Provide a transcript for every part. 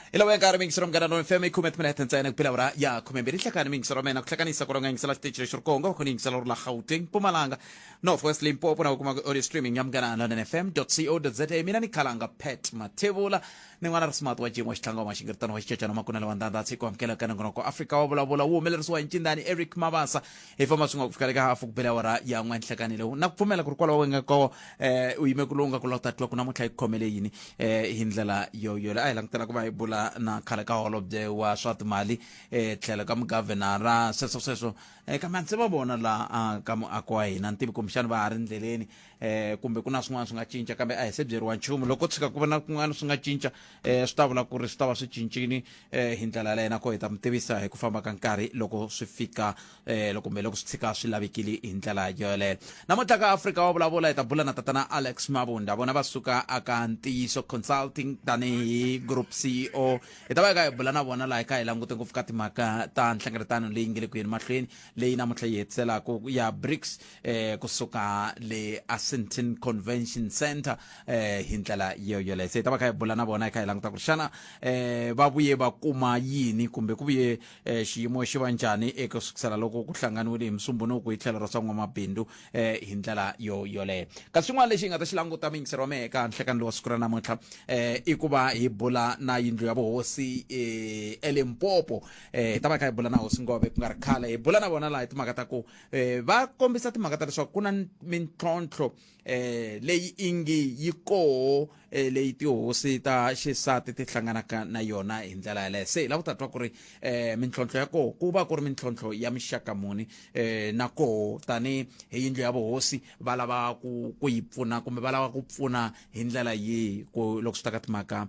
Ilawa ka raming suram gana non femi kumet minuten sa nagpilawra ya kumembiri tlaka naming suram na tlakanisa ko ngayong sa stage Treasure Congo kuning sa lor la Gauteng Pumalanga Northwest Limpopo na kumag audio streaming yam gana na nfm.co.za minani kalanga pet matebula ni wana smart wa jimo shtanga wa shingirtan wa chicha na makuna lawanda da siku amkela kana ko Africa wa bula bula wo melers wa nchindani Eric Mabasa information of kufika hafu bilawara ya ngwan tlakanilo nakufumela kurkwala wenga ko uime kulunga kulota twa kuna mutlai komele yini hindlela yo la lang tana kuma ibula na khala ka holobye wa swat mali tlela ka governor seso ka mantse ba bona la ka akwa hina ntivi kumshana va hari ndleleni kumbe kuna swin'wana swi nga cinca kambe a hi se byeriwa nchumu loko tshika ku va na kun'wana swi nga cinca swi ta vula ku ri swi ta va swi cincini hi ndlela leyi na ko hi ta mi tivisa hi ku famba ka nkarhi loko swi fika kumbe loko swi tshika swi lavekile hi ndlela yoleyo namuntlha ka Africa wa vulavula hi ta bula na tatana Alex Mabunda vona va suka aka Ntiyiso Consulting tanihi group CEO hi ta va hi bula na vona laha hi kha hi langute ngopfu ka timhaka ta nhlengeletano leyi nge le ku yeni mahlweni leyi namuntlha yi hetiselaku ya BRICS kusuka le Ascension Convention Center hi ndlela yoleyo se hi ta va kha hi bula na vona hi kha hi languta ku ri xana va vuye va kuma yini kumbe ku vuye xiyimo xi va njhani eka sukusela loko ku hlanganiwile hi Musumbunuku hi tlhelo ra swa n'wamabindzu hi ndlela yoleyo kasi swin'wana lexi hi nga ta xi languta mingisero wa mehe eka nhlekani lowa siku ra namuntlha i ku va hi bula na yindlu ya vuhosi eLimpopo hi ta va kha hi bula na hosi Ngove ku nga ri khale hi bula na vona laha hi timhaka ta ku va kombisa timhaka ta leswaku ku na mintlhontlho leyi ingi yi koho leyi tihosi ta xisati ti hlanganaka na yona hi ndlela yaleyo se hi lava ku ta twa ku ri mintlhontlho ya koho ku va ku ri mintlhontlho ya mixaka muni na koho tani hi yindlu ya vuhosi va lava ku yi pfuna kumbe va lava ku pfuna hi ndlela yihi ku loko swi ta ka timhaka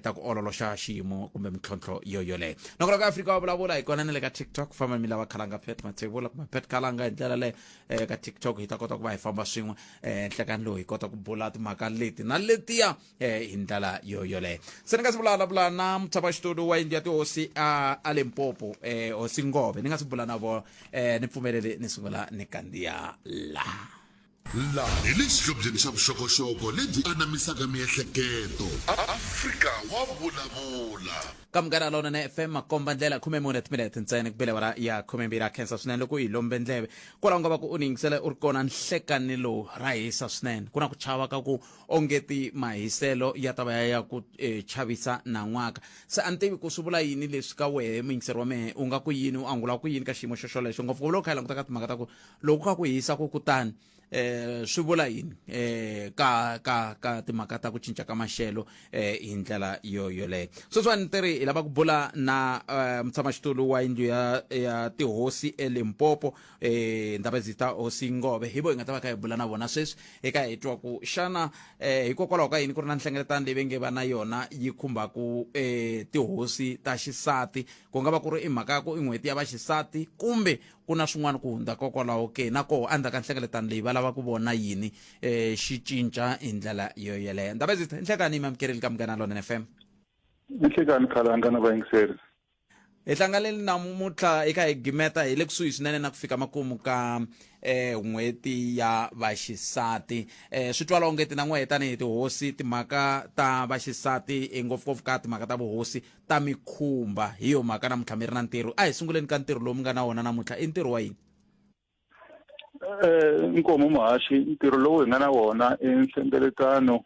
ta ku ololoxa xiyimo kumbe mintlhontlho yoleyo nokona ka Africa wa vulavula hi kona na le ka TikTok famba mi lava khalanga pet matebula kumbe pet khalanga hi ndlela leyo ka TikTok hi ta kota ku va hi famba swin'we nhlekani lowu hi kota ku bula timhaka leti na letiya hi ndlela yoleyo se ni nga si vulavula na mutshamaxitulu wa yindlu ya tihosi a Limpopo hosi Ngove ni nga si bula na vo ni pfumelele ni sungula ni kandziya la hi le xihlobyeni xa vuxokoxoko lebyi anamisaka miehleketo Africa wa vulavula ka Munghana Lonene FM makomba ndlela 14 minutes ntsena ku belewara ya 12 khensa swinene loko hi lombe ndleve kwala nga va ku uningisela u ri kona nhlekani lowu ra hisa swinene ku na ku chava ka ku ongeti mahiselo ya ta va ya ku chavisa na n'waka se a ni tivi ku swi vula yini leswi ka wehe muyingiseri wa mehe u nga ku yini u angula ku yini ka xiyimo xolexo ngopfu loko kha hi languta ka timhaka ta ku loko ka ku hisa ku kutani swi vula yini ka timhaka ta ku cinca ka maxelo hi ndlela yoleyo sweswiwa ni tiri hi lava ku bula na mutshamaxitulu wa yindlu ya tihosi eLimpopo ndabezita hosi Ngove hi vo hi nga ta va kha hi bula na vona sweswi eka hi twa ku xana hikokwalaho ka yini ku ri na nhlengeletano leyi va nge va na yona yi khumbaku tihosi ta xisati ku nga va ku ri i mhaka ya ku i n'hweti ya vaxisati kumbe ku na swin'wana ku hundza kokwalaho ke na koho endzhaku ka nhlengeletano leyi va lava ku vona yini xi cinca hi ndlela yoleyo ndabezita nhlekani mi amukeleli ka Munghana Lonene FM nhlekani khalanga na vayingiseri hi hlanganile namuntlha eka hi gimeta hi le kusuhi swinene na ku fika makumu ka n'hweti ya vaxisati swi twala ongeti na n'wehe tanihi tihosi timhaka ta vaxisati ngopfungopfu ka timhaka ta vuhosi ta mikhumba hi yo mhaka namuntlha mi ri na ntirho a hi sunguleni ka ntirho lowu mi nga na wona namuntlha i ntirho wa yini inkomo muhaxi ntirho lowu hi nga na wona i nhlengeletano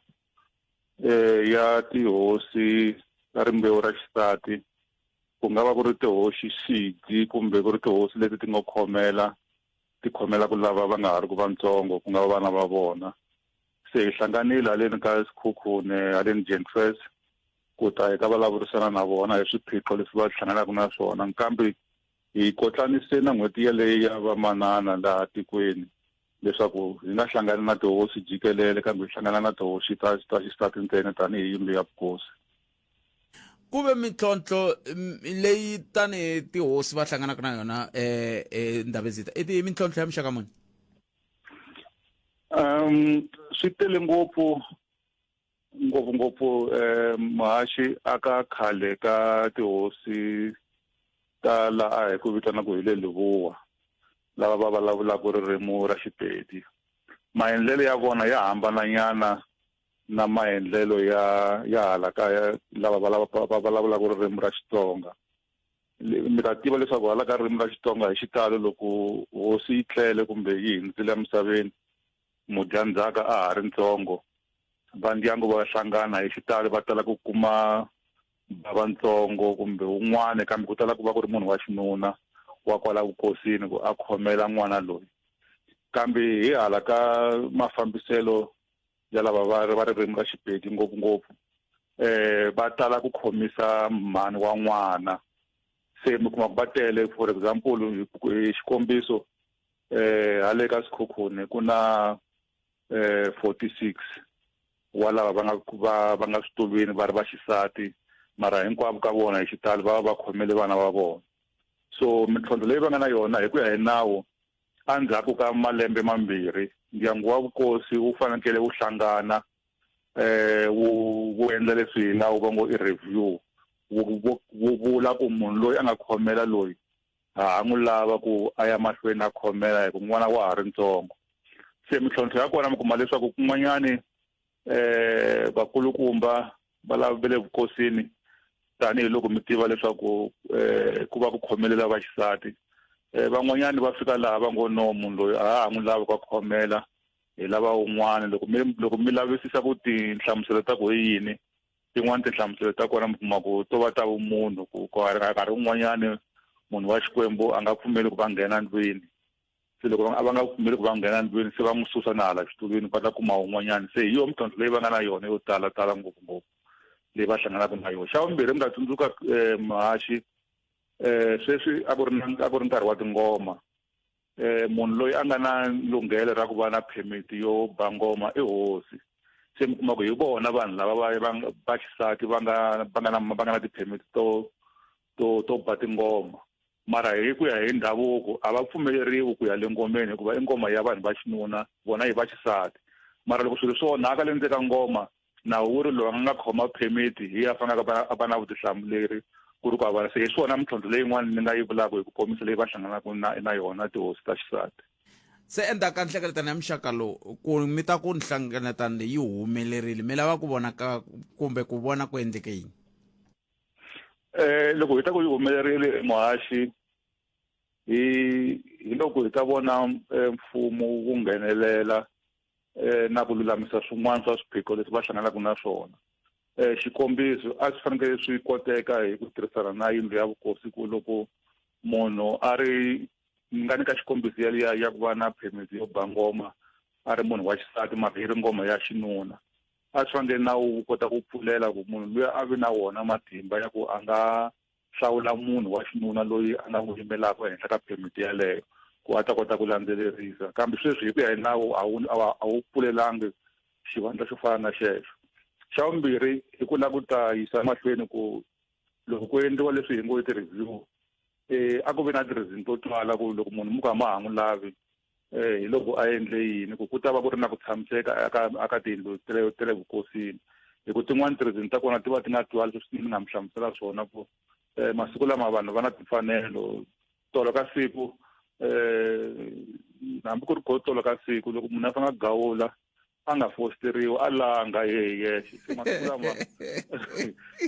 ya tihosi ta rimbewu ra xisati ku nga va ku ri tihosi xidzi kumbe ku ri tihosi leti ti nga ti khomela ku lava va nga ha ri ku vantsongo ku nga va vana va vona se hi hlanganile haleni ka Sekhukhune haleni Jentfest ku ta hi ka vulavurisana na vona hi swiphiqo leswi va hlanganaka na swona kambe hi kotlanise na n'hweti yaleyi ya vamanana laha tikweni leswaku hi nga hlangani na tihosi jikelele kambe hi hlangana na tihosi ta xisati ntsena tanihi yindlu ya vukosi ku ve mintlhontlho leyi tanihi tihosi va hlanganaka na yona ndabezita i mintlhontlho ya mixaka muni swi tele ngopfu muhaxi aka khale ka tihosi ta laha hi ku vitanaku hi le Libuwa lava va vulavulaka ririmi ra Xipedi maendlelo ya vona ya hambananyana na maendlelo ya hala kaya lava va vulavulaka ririmi ra Xitsonga. Mi ta tiva leswaku hala ka ririmi ra Xitsonga hi xitalo loko hosi yi tlele kumbe yi hindzile emisaveni, mudyandzhaka a ha ri ntsongo, va ndyangu va hlangana hi xitalo va tala ku kuma bava ntsongo kumbe wun'wana, kambe ku tala ku va ku ri munhu wa xinuna wa kwala vukosini ku a khomela n'wana loyi. Kambe hi hala ka mafambiselo ya lava va ririmi ra Xipedi ngopfungopfu va tala ku khomisa mhani wa n'wana. Se mi kuma ku va tele, for example hi xikombiso hale ka Sekhukhune ku na 46 wa lava va nga switulwini va ri va xisati, mara hinkwavo ka vona hi xitalo va khomele vana va vona. So mintlhontlho leyi va nga na yona hi ku ya hi nawu, endzhaku ka malembe mambirhi ndyangu wa vukosi wu fanekele wu hlangana wu endla leswi hi nawu va ngo i review, wu vula ku munhu loyi a nga khomela loyi ha n'wi lava ku a ya mahlweni a khomela hi ku n'wana wa ha ri ntsongo. Se mintlhontlho ya kona mi kuma leswaku kun'wanyani vakulukumba va lava le vukosini, tanihiloko mi tiva leswaku ku va ku khomelela va xisati, van'wanyani va fika laha va ngo no munhu loyi a ha n'wi lava ku khomela hi lava wun'wana. Loko mi lavisisa ku tinhlamuselo ta ku hi yini, tin'wana tinhlamuselo ta kona mi kuma ku to va ta vumunhu, ku nkarhi wun'wanyani munhu wa Xikwembu a nga pfumeli ku va nghena ndlwini. Se loko a va nga pfumeli ku va nghena ndlwini se va n'wi susa na hala xitulwini va ta kuma wun'wanyani. Se hi yona mintlhontlho leyi va nga na yona yo tala ngopfungopfu leyi va hlanganaka na yona. Xa vumbirhi mi nga tsundzuka Mahaxi, sweswi a ku ri nkarhi wa tingoma, munhu loyi a nga na lunghelo ra ku va na permit yo ba ngoma i hosi. Se mi kuma ku hi vona vanhu lava va xisati va nga na ti-permit to ba tingoma, mara hi ku ya hi ndhavuko a va pfumeleriwi ku ya le ngomeni hikuva i ngoma ya vanhu va xinuna, vona hi va xisati. Mara loko swilo swo onhaka le ndzeni ka ngoma, nawu wu ri loyi a nga khoma permit hi ya faneleke a va na vutihlamuleri ku ri ku avana. Se hi swona mintlhontlho leyin'wana ni nga yi vulaka hi ku komisa leyi va hlanganaka na yona tihosi ta xisati. Se endzhaku ka nhlengeletano ya muxaka lowu, ku mi ta ku nhlengeletano leyi yi humelerile, mi lava ku vona kumbe ku vona ku endleke yini? Loko hi ta ku yi humelerile Mahaxi, hi loko hi ta vona mfumo wu nghenelela na ku lulamisa swin'wana swa swiphiqo leswi va hlanganaka na swona. Xikombiso a swi fanekele swi koteka hi ku tirhisana na yindlu ya vukosi ku loko munhu a ri nga nyika xikombiso ya ku va na permit yo ba ngoma a ri munhu wa xisati mara yi ri ngoma ya xinuna, a swi fanekele na wu kota ku pfulela ku munhu loyi a vi na wona matimba ya ku a nga hlawula munhu wa xinuna loyi a nga n'wi yimelaka ehenhla ka permit yaleyo ku a ta kota ku landzelerisa. Kambe sweswi hi ku ya hi nawu a wu pfulelangi xivandla xo fana na xexo. Xa vumbirhi i ku lava ku ta yisa mahlweni ku loko ku endliwa leswi hi ngo i ti-review, a ku vi na ti-reason to twala ku loko munhu muka ma ha n'wi lavi hi loko a endle yini, ku ta va ku ri na ku tshamiseka aka tiyindlu ta le vukosini. Hi ku tin'wana ti-reason ta kona ti va ti nga twali leswi ni nga mi hlamusela swona ku masiku lama vanhu va na timfanelo. Tolo ka siku hambi ku ri ko tolo ka siku loko munhu a fanga gawula a nga fosteriwi a langa yexe.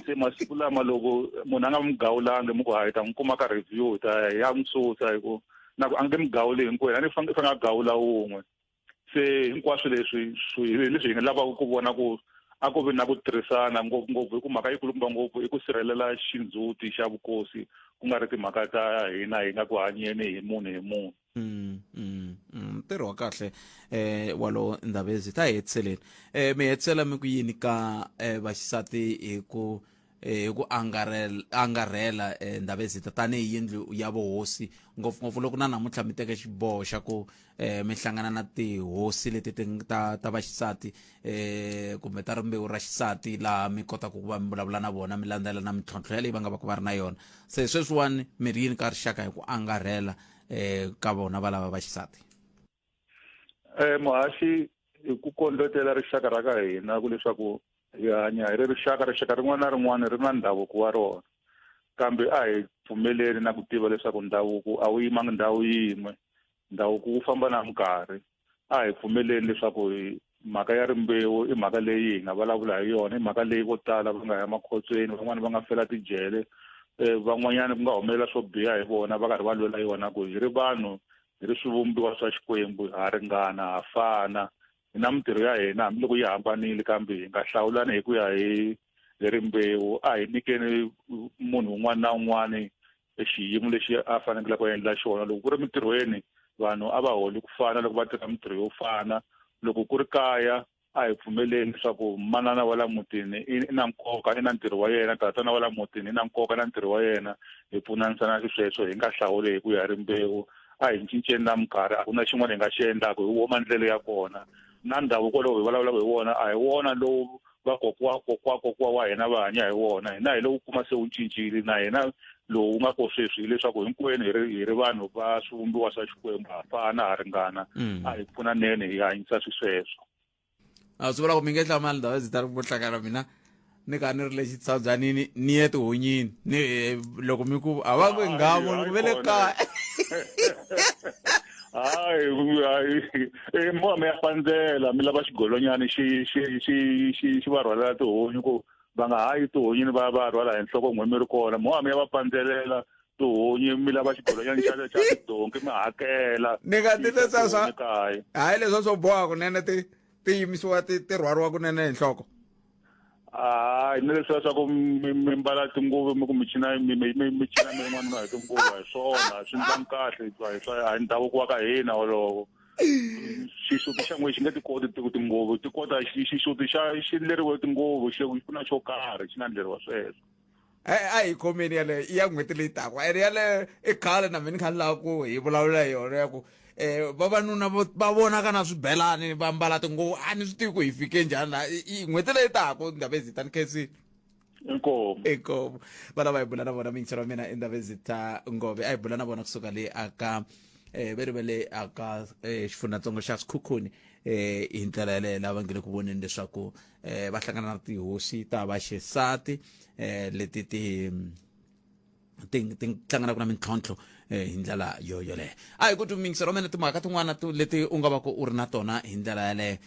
Se masiku lama loko munhu a nga mi gawulangi mi ku hayi ta n'wi kuma ka review ya n'wi susa hi ku na ku a nge mi gawuli hinkwenu, a ni fanele a gawula wun'we. Se hinkwaswo leswi hi nga lavaka ku vona ku a ku vi na ku tirhisana ngopfungopfu hi ku mhaka yikulukumba ngopfu i ku sirhelela xindzhuti xa vukosi ku nga ri timhaka ta hina hi nga ku hanyeni hi munhu hi munhu. Ntirho wa kahle walowo Ndabezi. Ta hetiseleni mi hetisela mi ku yini ka vaxisati hi ku angarhela Ndabezi tanihi yindlu ya vuhosi, ngopfungopfu loko na namuntlha mi teke xiboho xa ku mi hlangana na tihosi leti ta vaxisati kumbe ta rimbewu ra xisati, laha mi kotaka ku va mi vulavula na vona mi landzela na mintlhontlho yaleyi va nga va ku va ri na yona. Se sweswiwani mi ri yini ka rixaka hi ku angarhela ka vona va lava vaxisati? Mahaxi hi ku kondletela rixaka ra ka hina ku leswaku hi hanya hi ri rixaka rin'wana na rin'wana ri na ndhavuko wa rona, kambe a hi pfumeleli na ku tiva leswaku ndhavuko a wu yimangi ndhawu yin'we, ndhavuko wu famba na minkarhi. A hi pfumeleli leswaku mhaka ya rimbewu i mhaka leyi hi nga vulavula hi yona, i mhaka leyi vo tala va nga ya makhotsweni, van'wani va nga fela tijele, van'wanyana ku nga humelela swo biha hi vona va karhi va lwela yona ku hi ri vanhu hi ri swivumbiwa swa Xikwembu ha ringana ha fana, hi na mintirho ya hina hambiloko yi hambanile kambe hi nga hlawulani hi ku ya hi rimbewu. A hi nyikeni munhu un'wana na un'wana xiyimo lexi a fanekele ku endla xona. Loko ku ri mintirhweni vanhu a va holi ku fana loko va tirha mintirho yo fana. Loko ku ri kaya a hi pfumeleni leswaku manana wa la mutini i na nkoka, i na ntirho wa yena, tatana wa la mutini i na nkoka na ntirho wa yena, hi pfunanisana sweswo hi nga hlawuli hi ku ya rimbewu. A hi cinceni na minkarhi, a ku na xin'wana hi nga xi endlaka, hi wona maendlelo ya kona. Na ndhavuko lowu hi vulavulaka hi wona a hi wona lowu vakokwa wa hina va hanya hi wona. Hina hi lowu kuma se wu cincile, na hina lowu nga ko sweswi hileswaku hinkwenu hi ri vanhu va swivumbiwa swa Xikwembu, ha fana ha ringana. A hi pfunaneni hi hanyisa sweswo. A swi vula ku mi nge hlamali ndhawu zita ri vuhlakana mina ni ka ni ri le xitshadzanini ni ye tihonyini ni loko mi ku a va ku nghamu ni ku ve le kaya. Hayi mo mi ya pandzela mi lava xigolonyana xi va rhwalela tihonyi ku va nga hayi tihonyini va rhwala hi nhloko n'we mi ri kona. Mo mi ya va pandzelela tihonyi mi lava xigolonyana xa tidonki mi hakela. Ni nga ti leswa hayi leswa swo boha kunene ti yimisiwa ti rhwariwa kunene hi nhloko. Hayi ni leswiya swa ku mi mbala tinguvu mi ku mi cina min'wana hi tinguvu hi swona swi ndlani kahle hi ndhavuko wa ka hina wolowo. Xisuti xa n'we xi nge ti koti tinguvu, ti kota xisuti xi endleriwe tinguvu ku na xo karhi xi nga endleriwa sweswo. A hi khomeni yaleyo i ya n'hweti leyi taka ene yaleyo i khale na mina ni kha ni lava ku hi vulavula hi yona ya ku vavanuna va vonaka na swibelani va mbala tinguvu. A ni swi tivi ku hi fike njhani la n'hweti leyi taka Ndabezitha ni khensile. Inkomo va lava hi bula na vona mingiselo wa mina i Ndabezitha Ngobeni. A hi bula na vona kusuka le aka va le aka xifundzantsongo xa Sekhukhune hi ndlela yaleyo lava nge le ku voneni leswaku va hlangana na tihosi ta vaxisati leti ti hlanganaka na mintlhontlho hi ndlela yoleyo. A hi ku tumingisela mina timhaka tin'wana leti u nga va ku u ri na tona hi ndlela yaleyo.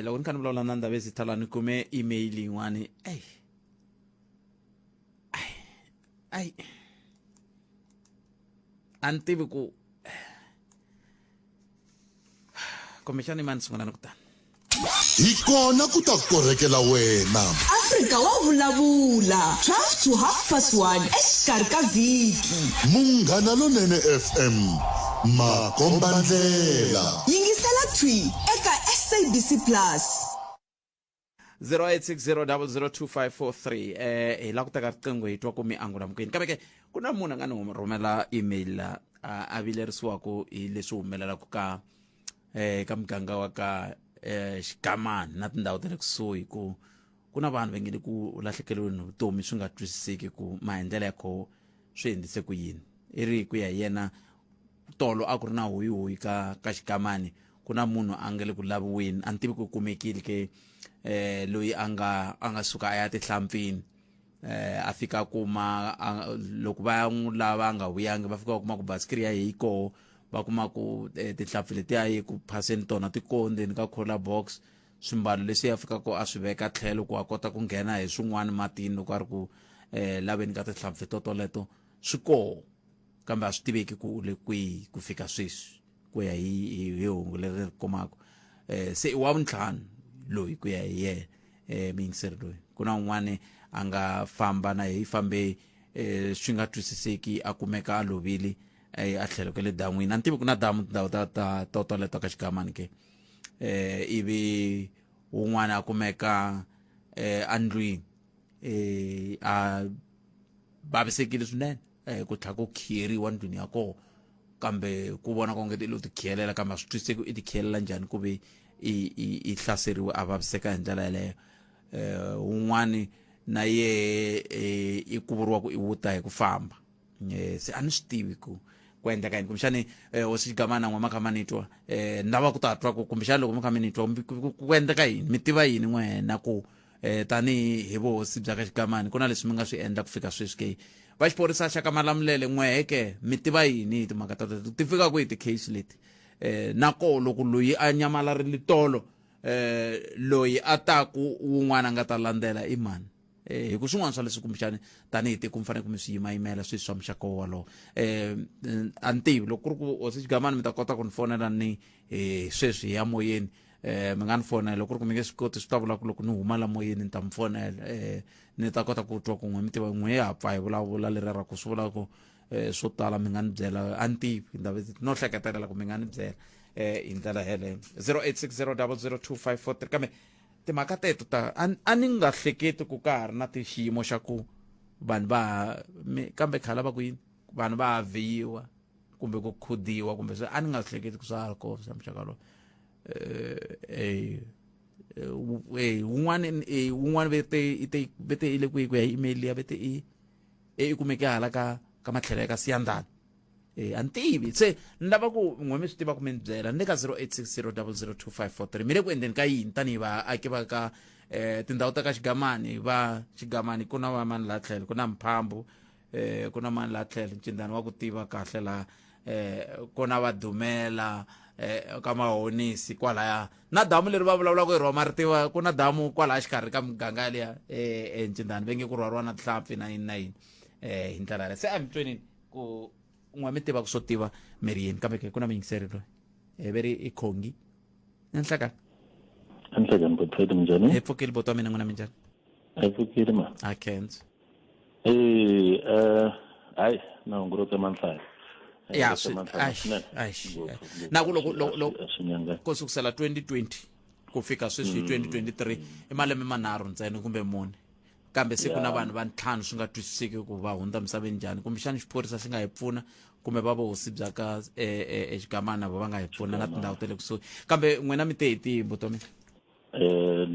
Loko ni kha ni vulavula na Ndabezitha la ni kume email yin'wani a ni tivi ku kumbexani mani sungula ni ku tani. Hi kona ku ta korhekela wena. Afrika wa vulavula 12 to 1:30 exikarhi ka vhiki. Munghana Lonene FM makombandlela. Yingisela Twi eka SABC Plus. 0860002543 hi la ku teka riqingho hi twa ku mi angula mukeni kambe ke ku na munhu a nga ni rhumela email a vilerisiwaku hi leswi humelelaka ka muganga wa ka Xigamani na tindhawu ta le kusuhi ku na vanhu va nge le ku lahlekeriweni hi vutomi swi nga twisiseki ku maendlelo ya koho swi endlise ku yini. I ri ku ya yena tolo a ku ri na hoyi ka Xigamani ku na munhu a nga le ku laviweni a ni tivi ku kumekile ke loyi a nga suka a ya tihlampfini a fika kuma loko va ya n'wi lava a nga vuyangi va fika va kuma ku basikiri ya yehe yi koho va kuma ku tihlampfi letiya yi ku phaseni tona ti koho ndzeni ka cooler box. Swimbalo leswi ya fika ku a swi veka tlhelo ku a kota ku nghena hi swin'wana matini loko a ri ku laveni ka tihlampfi toleto swi koho kambe a swi tiveki ku u le kwihi ku fika sweswi ku ya hi hungu leri kumaka. Se i wa vuntlhanu loyi ku ya hi yena mingiseri loyi. Ku na un'wana a nga famba na hi fambe swi nga twisiseki a kumeka a lovile a tlhelo ka le dan'wini. A ni tivi ku na damu tindhawu ta toleto ka Xigamani ke ivi un'wana a kumeka andlwini a vavisekile swinene ku tlha ku khiyeriwa ndlwini ya koho kambe ku vona ku ngeti lo ti khiyelela kambe a swi twisiseki i ti khiyelela njhani ku ve i hlaseriwe a vaviseka hi ndlela yaleyo. Un'wana na ye i kuvuriwa ku i wuta hi ku famba. Se a ni swi tivi ku endleka yini kumbexani hosi Xigamani na n'we ma kha ma ni twa ni lava ku ta twa ku kumbexani loko mi kha mi ni twa ku endleka yini mi tiva yini n'wena ku tanihi hi vuhosi bya ka Xigamani ku na leswi mi nga swi endla ku fika sweswi ke va xiphorisa xa ka Malamulele n'wehe ke mi tiva yini hi timhaka ta ti fika ku hi ti-case leti na koho loko loyi a nyamalarile tolo loyi a taku wun'wana nga ta landzela i mani hi ku swin'wana swa leswi kumbexani tanihi tiko mi fanele ku mi swi yimayimela sweswi swa muxaka wolowo a ni tivi loko ku ri ku hosi xigamani mi ta kota ku ni fonela ni sweswi ya moyeni mi nga ni fonela loko ku ri ku mi nge swi koti swi ta vula ku loko ni huma la moyeni ni ta mi fonela ni ta kota ku twa ku n'we mi tiva n'we ya pfa hi vulavula leri ra ku swi vula ku swo tala mi nga ni byela a ni tivi no hleketelela ku mi nga ni byela hi ndlela heleyo 0860002543 kambe timhaka teto a ni nga hleketi ku ka ha ri na xiyimo xa ku vanhu kambe khale va ku yini vanhu va havhiwa kumbe ku khudiwa kumbe a ni nga hleketi ku swa ha ri kona swa muxaka lowu wun'wana vete ile ku ya email ya vete i kumeke hala ka matlhelo ya ka siyandani a ni tivi se ni lava ku n'we mi swi tiva ku mi ni byela ni le ka 0860002543 mi le ku endleni ka yini tanihi vaaki va ka tindhawu ta ka xigamani xigamani ku na va mani laha tlhelo ku na mphambu ku na mani laha tlhelo ncindani wa ku tiva kahle laha ku na vadumela ka mahonisi kwalaya na damu leri va vulavulaka hi roma ri tiva ku na damu kwalaya xikarhi ka muganga liya ncindani ve nge ku rhwariwa na tihlampfi na yini na yini hi ndlela leyo se a mi twenini ku n'we mi tiva ku swo tiva miri yini kambe ku na miyingiseri loyi ve ri i khongi ni nhlakani anhlekani botfete minjhani hi pfukile boto wa mina n'wina minjhani a pfukile ma a kenzo hayi na hungurote manhlaya ya na ku loko ko sukusela 2020 ku fika sweswi 2023 i malembe manharhu ntsena kumbe mune kambe se ku na vanhu va ntlhanu swi nga twisiseki ku va hundza misaveni njhani kumbexani xiphorisa xi nga hi pfuna kumbe va vuhosi bya ka exigamani na vo va nga hi pfuna na tindhawu ta le kusuhi kambe n'wina mi te hi tihi vutomi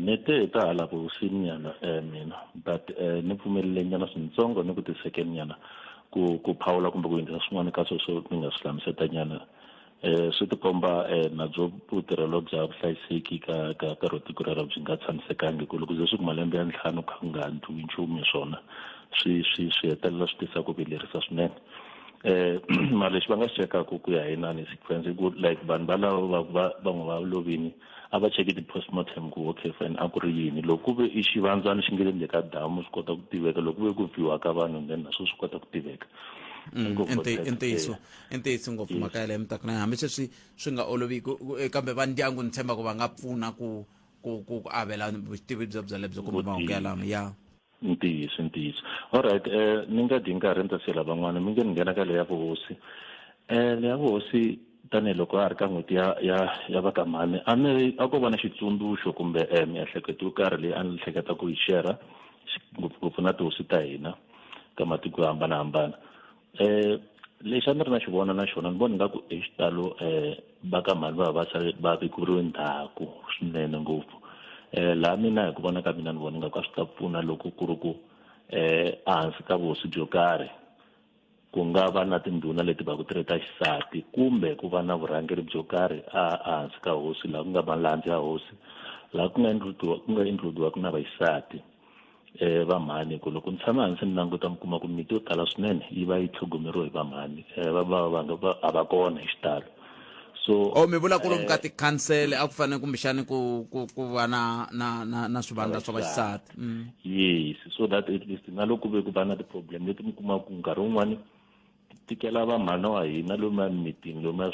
ni te ta hala vuhosini nyana mina but ni pfumelele nyana swintsongo ni ku ti-second nyana ku phawula kumbe ku endlisa swin'wana ka sweswo ni nga swi hlamuseta nyana swi tikomba na byo vutirhelo bya vuhlayiseki ka ro tiko rero byi nga tshamisekangi ku loko ze swi ku malembe ya ntlhanu kha ku nga ndliwi nchumu hi swona swi hetelela swi tisa ku vilerisa swinene mara lexi va nga xi chekaka ku ya hi nani sequence ku like vanhu valava van'we va lovini a va cheki ti-postmortem ku okay fine a ku ri yini loko ku ve i xivandzana xi nge le ka damu swi kota ku tiveka loko ku ve ku viwa ka vanhu then naswo swi kota ku tiveka ntiyiso ngopfu mhaka yaleyo mi ta ku na hambi sweswi swi nga olovi kambe va ndyangu ni tshemba ku va nga pfuna ku avela vutivi bya lebyo kumbe mahungu yalamo ya ntiyiso alright ni nga dyi nkarhi ni ta siyela van'wana mi nge ni nghena ka leya vuhosi leya vuhosi tanihiloko a ri ka n'hweti ya vakamhani a ko va na xitsundzuxo kumbe miehleketo yo karhi leyi a ni hleketa ku yi shera ngopfungopfu na tihosi ta hina ka matiko yo hambanahambana lexi a ni ri na xi vona na xona ni vona ingaku hi xitalo vakamhani va vekuriwe ndhaku swinene ngopfu laha mina hi ku vona ka mina ni vona ingaku a swi ta pfuna loko ku ri ku ehansi ka vuhosi byo karhi ku nga va na tindhuna leti va ku ti ri ta xisati kumbe ku va na vurhangeri byo karhi ehansi ka hosi laha ku nga malandzi ya hosi laha ku nga endliwa na vaxisati vamhani ku loko ni tshama hansi ni languta mi kuma ku miti yo tala swinene yi va yi tlhogomeriwe hi vamhani a va kona hi xitalo so mi vula ku lomu ka tikhansele a ku fanele kumbexani ku va na swivandla swa vaxisati yes so that at least na loko ve ku va na ti-problem leti mi kuma ku nkarhi wun'wani tikela vamhana wa hina lomuya mimitini lomuya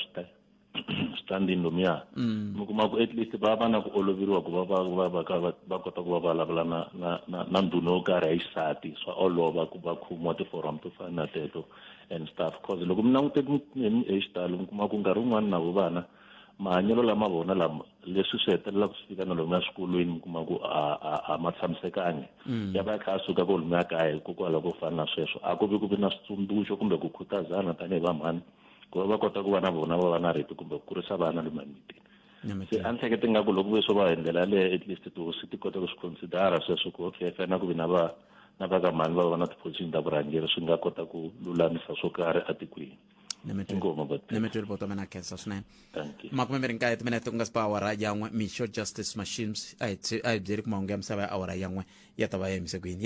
switandini lomuya mi kuma ku at least va va na ku oloveriwa ku va kota ku va vulavula na ndhuna yo karhi ya xisati swa olova ku va khomiwa tiforum to fana na teto and stuff cause loko mi languteke hi xitalo mi kuma ku nkarhi wun'wani na vo vana mahanyelo lama vona lama leswi swi hetelela ku swi fika na lomuya swikolweni mi kuma ku a ma tshamisekangi ya va kha a suka ko lomuya kaya hikokwalaho ko fana na sweswo a ku vi ku vi na switsundzuxo kumbe ku khutazana tanihi vamhani ku va kota ku va na vona va va na riti kumbe ku kurisa vana lomuya mitini se a ni hlekete ngaku loko ve swo va hi ndlela yaleyo at least tihosi ti kota ku swi considera sweswo ku okay fanele ku vi na vakamhani va va na tiposition ta vurhangeri swi nga kota ku lulamisa swo karhi etikweni nemetweli boto mina khensa swinene 29 timinete ku nga si pa awara yan'we mixo justice machines a hi byeli ku mahungu ya misava ya awara yan'we ya ta va ya yimise ku yini